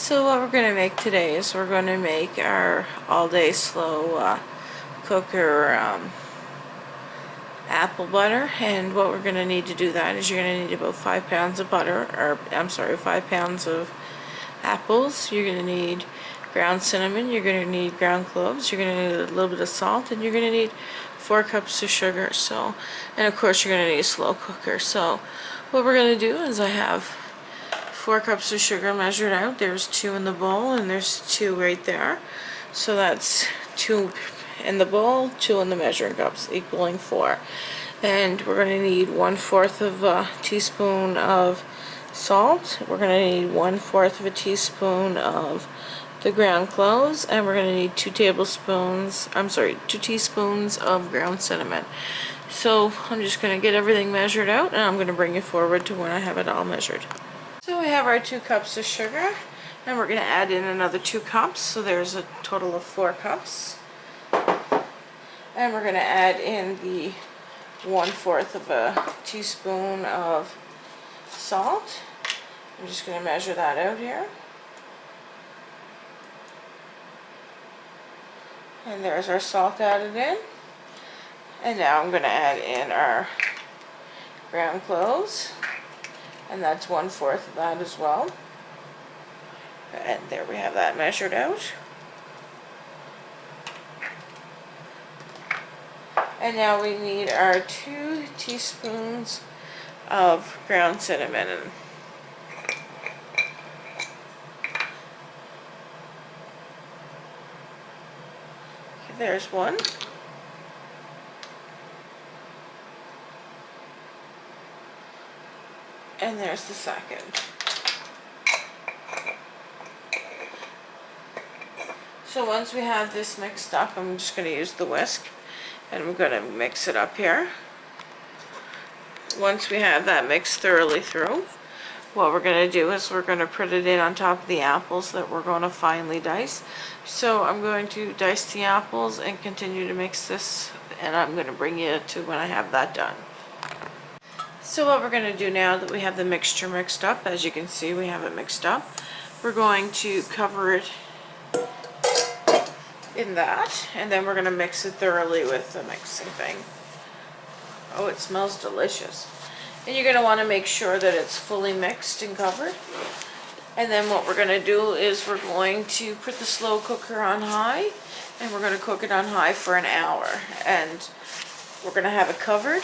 So what we're going to make today is we're going to make our all-day slow cooker apple butter, and what we're going to need to do that is you're going to need about 5 pounds of butter, or I'm sorry, 5 pounds of apples. You're going to need ground cinnamon, you're going to need ground cloves, you're going to need a little bit of salt, and you're going to need 4 cups of sugar. So, and of course you're going to need a slow cooker. So what we're going to do is I have 4 cups of sugar measured out. There's 2 in the bowl and there's 2 right there. So that's 2 in the bowl, 2 in the measuring cups, equaling 4. And we're going to need 1/4 of a teaspoon of salt. We're going to need 1/4 of a teaspoon of the ground cloves, and we're going to need 2 teaspoons of ground cinnamon. So I'm just going to get everything measured out, and I'm going to bring you forward to when I have it all measured. So we have our 2 cups of sugar, and we're going to add in another 2 cups, so there's a total of 4 cups. And we're going to add in the 1/4 of a teaspoon of salt. I'm just going to measure that out here. And there's our salt added in. And now I'm going to add in our ground cloves. And that's 1/4 of that as well. And there we have that measured out. And now we need our 2 teaspoons of ground cinnamon. Okay, there's 1. And there's the 2nd. So once we have this mixed up, I'm just going to use the whisk. And I'm going to mix it up here. Once we have that mixed thoroughly through, what we're going to do is we're going to put it in on top of the apples that we're going to finely dice. So I'm going to dice the apples and continue to mix this, and I'm going to bring you to when I have that done. So what we're going to do now that we have the mixture mixed up, as you can see we have it mixed up, we're going to cover it in that, and then we're going to mix it thoroughly with the mixing thing. Oh, it smells delicious. And you're going to want to make sure that it's fully mixed and covered. And then what we're going to do is we're going to put the slow cooker on high, and we're going to cook it on high for an hour. And we're going to have it covered,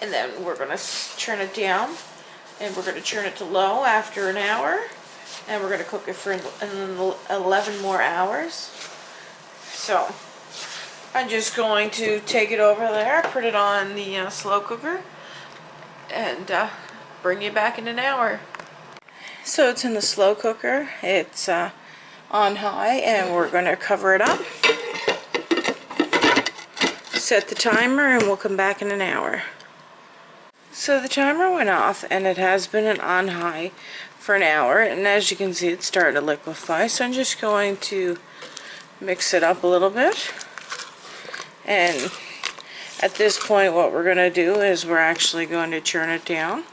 and then we're going to turn it down, and we're going to turn it to low after an hour, and we're going to cook it for 11 more hours. So I'm just going to take it over there, put it on the slow cooker, and bring you back in an hour. So it's in the slow cooker, it's on high, and we're going to cover it up, set the timer, and we'll come back in an hour. So the timer went off, and it has been on high for an hour, and as you can see it's starting to liquefy. So I'm just going to mix it up a little bit, and at this point what we're going to do is we're actually going to churn it down.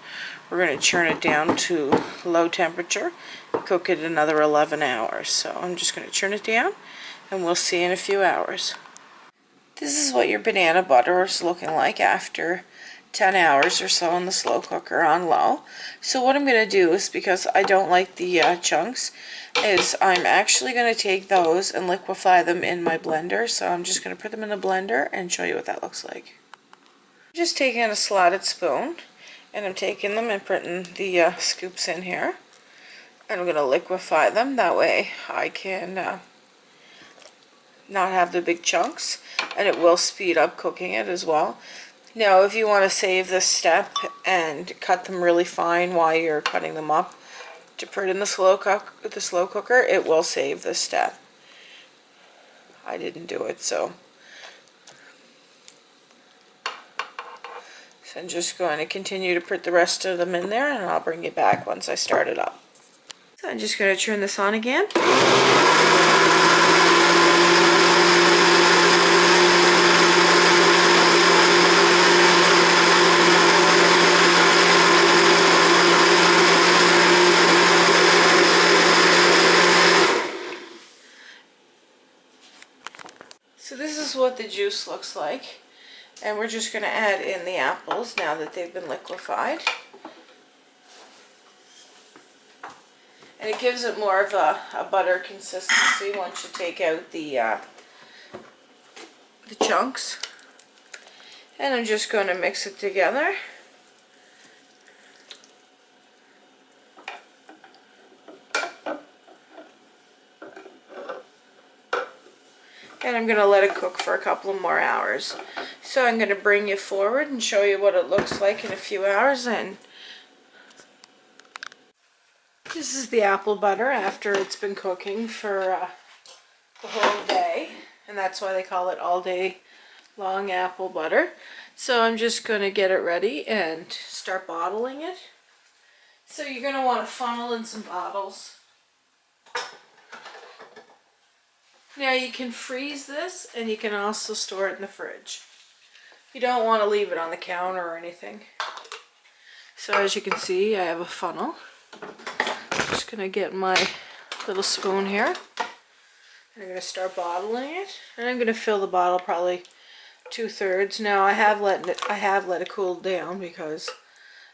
We're going to churn it down to low temperature and cook it another 11 hours. So I'm just going to churn it down, and we'll see in a few hours. This is what your banana butter is looking like after 10 hours or so in the slow cooker on low. So what I'm going to do is, because I don't like the chunks, is I'm actually going to take those and liquefy them in my blender. So I'm just going to put them in the blender and show you what that looks like. I'm just taking a slotted spoon, and I'm taking them and putting the scoops in here. And I'm going to liquefy them, that way I can not have the big chunks, and it will speed up cooking it as well. Now if you want to save this step and cut them really fine while you're cutting them up to put in the slow cooker, it will save this step. I didn't do it, so I'm just going to continue to put the rest of them in there, and I'll bring you back once I start it up. So I'm just going to turn this on again. is what the juice looks like. And we're just going to add in the apples now that they've been liquefied. And it gives it more of a butter consistency once you take out the chunks. And I'm just going to mix it together. And I'm going to let it cook for a couple of more hours. So I'm going to bring you forward and show you what it looks like in a few hours. And this is the apple butter after it's been cooking for the whole day. And that's why they call it all day long apple butter. So I'm just going to get it ready and start bottling it. So you're going to want to funnel in some bottles. Now you can freeze this and you can also store it in the fridge. You don't want to leave it on the counter or anything. So as you can see, I have a funnel. I'm just going to get my little spoon here. And I'm going to start bottling it. And I'm going to fill the bottle probably 2/3. Now I have let it cool down because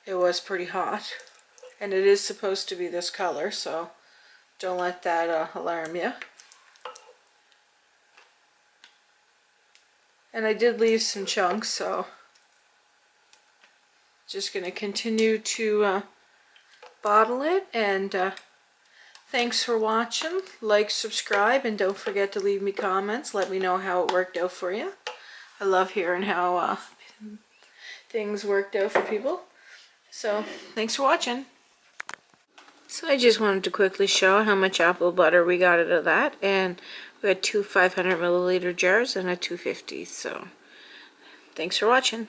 it was pretty hot. And it is supposed to be this color, so don't let that alarm you. And I did leave some chunks, so just going to continue to bottle it. And thanks for watching. Like, subscribe, and don't forget to leave me comments. Let me know how it worked out for you. I love hearing how things worked out for people. So thanks for watching. So I just wanted to quickly show how much apple butter we got out of that. And we had two 500 milliliter jars and a 250. So thanks for watching.